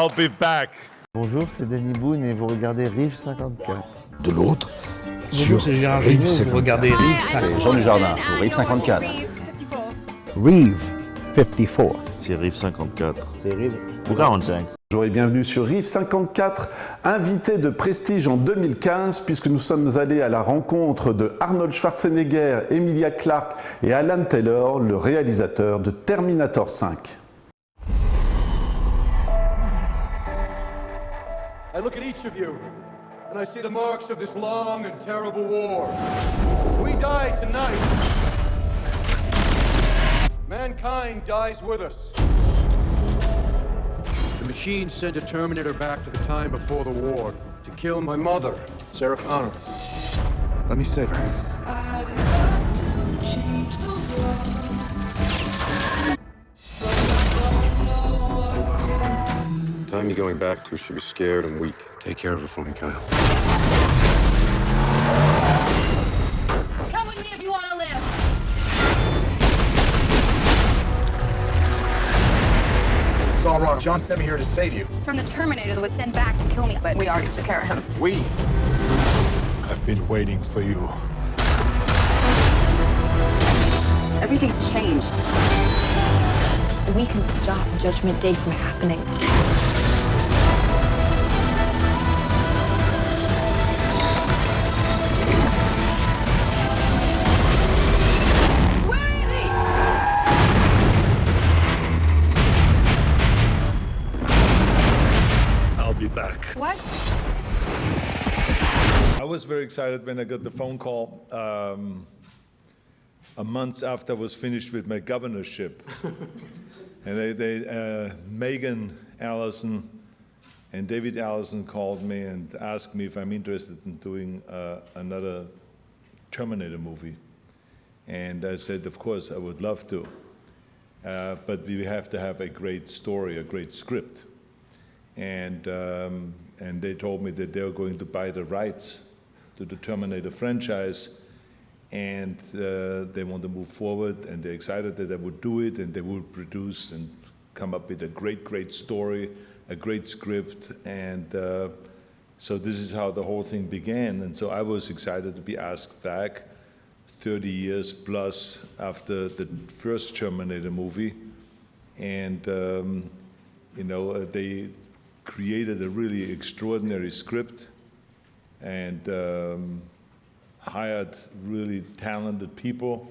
I'll be back. Bonjour, c'est Danny Boone et vous regardez Rive 54. De l'autre, Bonjour, c'est Gérard Rive Jugnot, vous regardez Rive 54. C'est Jean Dujardin pour Rive 54. Rive 54. C'est Rive 54. C'est Rive Ou 45. Bonjour et bienvenue sur Rive 54, invité de prestige en 2015 puisque nous sommes allés à la rencontre de Arnold Schwarzenegger, Emilia Clarke et Alan Taylor, le réalisateur de Terminator 5. I look at each of you, and I see the marks of this long and terrible war. If we die tonight, mankind dies with us. The machines sent a Terminator back to the time before the war to kill my mother, Sarah Connor. Let me save her. The time you're going back to should be scared and weak. Take care of her for me, Kyle. Come with me if you want to live. It's all wrong. John sent me here to save you. From the Terminator that was sent back to kill me, but we already took care of him. We. I've been waiting for you. Everything's changed. We can stop Judgment Day from happening. Where is he? I'll be back. What? I was very excited when I got the phone call a month after I was finished with my governorship. And Megan Allison and David Allison called me and asked me if I'm interested in doing another Terminator movie. And I said, of course, I would love to. But we have to have a great story, a great script. And they told me that they're going to buy the rights to the Terminator franchise, and they want to move forward, and they're excited that I would do it, and they would produce and come up with a great, great story, a great script, and so this is how the whole thing began. And so I was excited to be asked back 30 years plus after the first Terminator movie, and they created a really extraordinary script and hired really talented people.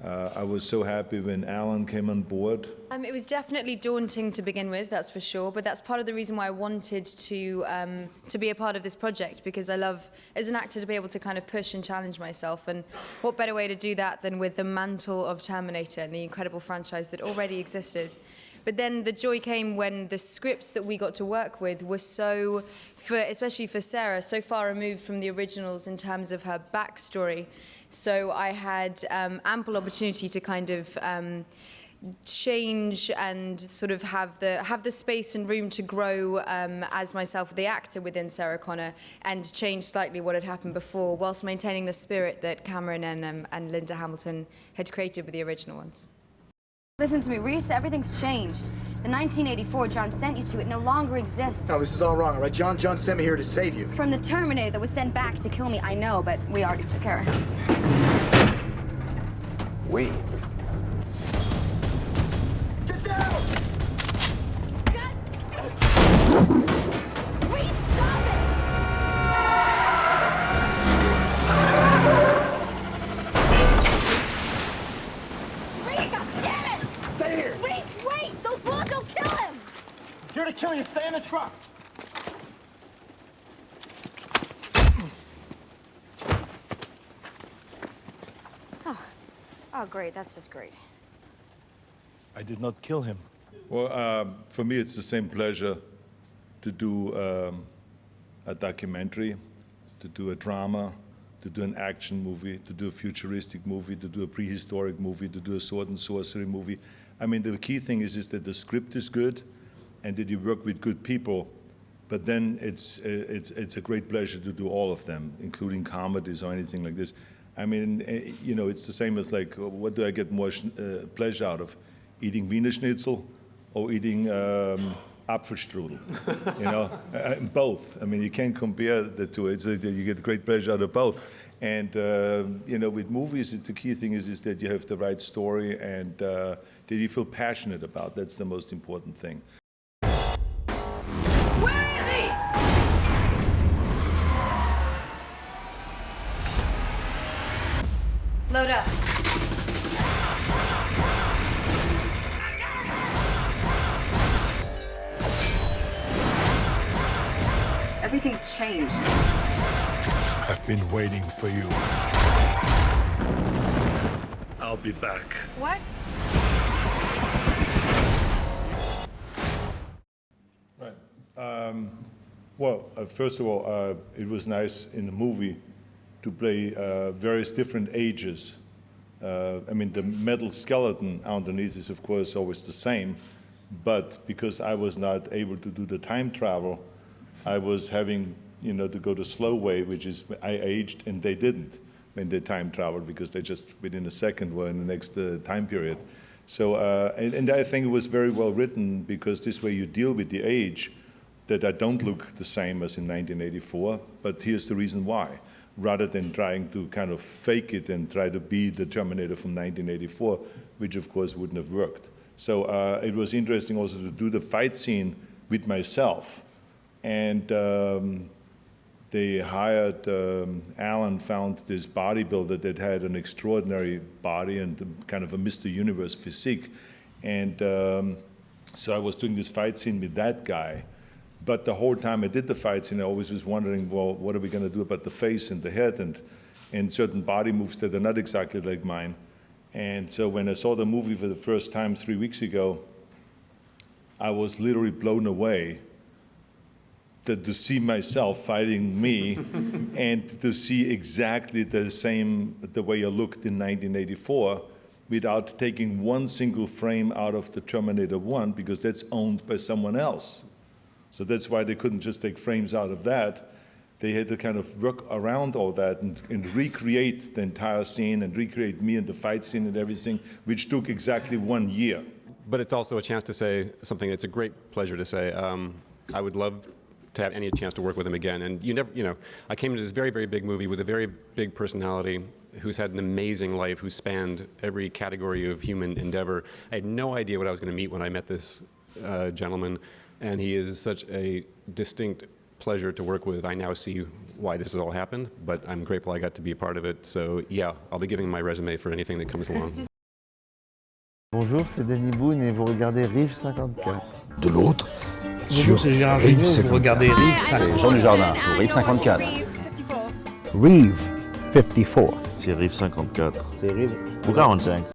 I was so happy when Alan came on board. It was definitely daunting to begin with, that's for sure, but that's part of the reason why I wanted to be a part of this project, because I love, as an actor, to be able to kind of push and challenge myself, and what better way to do that than with the mantle of Terminator and the incredible franchise that already existed. But then the joy came when the scripts that we got to work with were so, especially for Sarah, so far removed from the originals in terms of her backstory. So I had ample opportunity to kind of change and sort of have the space and room to grow as myself, the actor within Sarah Connor, and change slightly what had happened before, whilst maintaining the spirit that Cameron and Linda Hamilton had created with the original ones. Listen to me, Reese, everything's changed. The 1984 John sent you to, it no longer exists. No, this is all wrong, all right? John sent me here to save you. From the Terminator that was sent back to kill me, I know, but we already took care of him. We. Get down! Reese, stop it! Reese, damn it! Stay here! Reese, wait! Those bullets will kill him! If you're to kill you, stay in the truck. Oh, great, that's just great. I did not kill him. Well, for me, it's the same pleasure to do a documentary, to do a drama, to do an action movie, to do a futuristic movie, to do a prehistoric movie, to do a sword and sorcery movie. I mean, the key thing is that the script is good and that you work with good people, but then it's a great pleasure to do all of them, including comedies or anything like this. I mean, it's the same as like, what do I get more pleasure out of? Eating Wiener Schnitzel or eating Apfelstrudel, you know, both. I mean, you can't compare the two. You get great pleasure out of both. And, you know, with movies, the key thing is that you have the right story and that you feel passionate about. That's the most important thing. Where is he? Load up. Everything's changed. I've been waiting for you. I'll be back. What? Right. Well, first of all, it was nice in the movie to play various different ages. I mean, the metal skeleton underneath is, of course, always the same, but because I was not able to do the time travel, I was having, you know, to go the slow way, which is I aged and they didn't when they time traveled because they just within a second were in the next time period. So, and I think it was very well written because this way you deal with the age that I don't look the same as in 1984, but here's the reason why. Rather than trying to kind of fake it and try to be the Terminator from 1984, which of course wouldn't have worked. So it was interesting also to do the fight scene with myself. And they hired, Alan found this bodybuilder that had an extraordinary body and kind of a Mr. Universe physique. And so I was doing this fight scene with that guy. But the whole time I did the fight scene, I always was wondering, well, what are we going to do about the face and the head and certain body moves that are not exactly like mine. And so when I saw the movie for the first time 3 weeks ago, I was literally blown away to see myself fighting me and to see exactly the way I looked in 1984 without taking one single frame out of the Terminator 1 because that's owned by someone else. So that's why they couldn't just take frames out of that. They had to kind of work around all that and recreate the entire scene and recreate me and the fight scene and everything, which took exactly 1 year. But it's also a chance to say something. It's a great pleasure to say. I would love to have any chance to work with him again. And you know, I came into this very, very big movie with a very big personality who's had an amazing life, who's spanned every category of human endeavor. I had no idea what I was going to meet when I met this gentleman, and he is such a distinct pleasure to work with. I now see why this has all happened, but I'm grateful I got to be a part of it. So yeah, I'll be giving my resume for anything that comes along. Bonjour, c'est Danny Boone et vous regardez Rive 54. De l'autre, Bonjour, c'est Gérard Géniaux, vous regardez Rive 54. Jean Dujardin pour Rive 54. Rive 54. C'est Rive 54. C'est Rive Ou 45.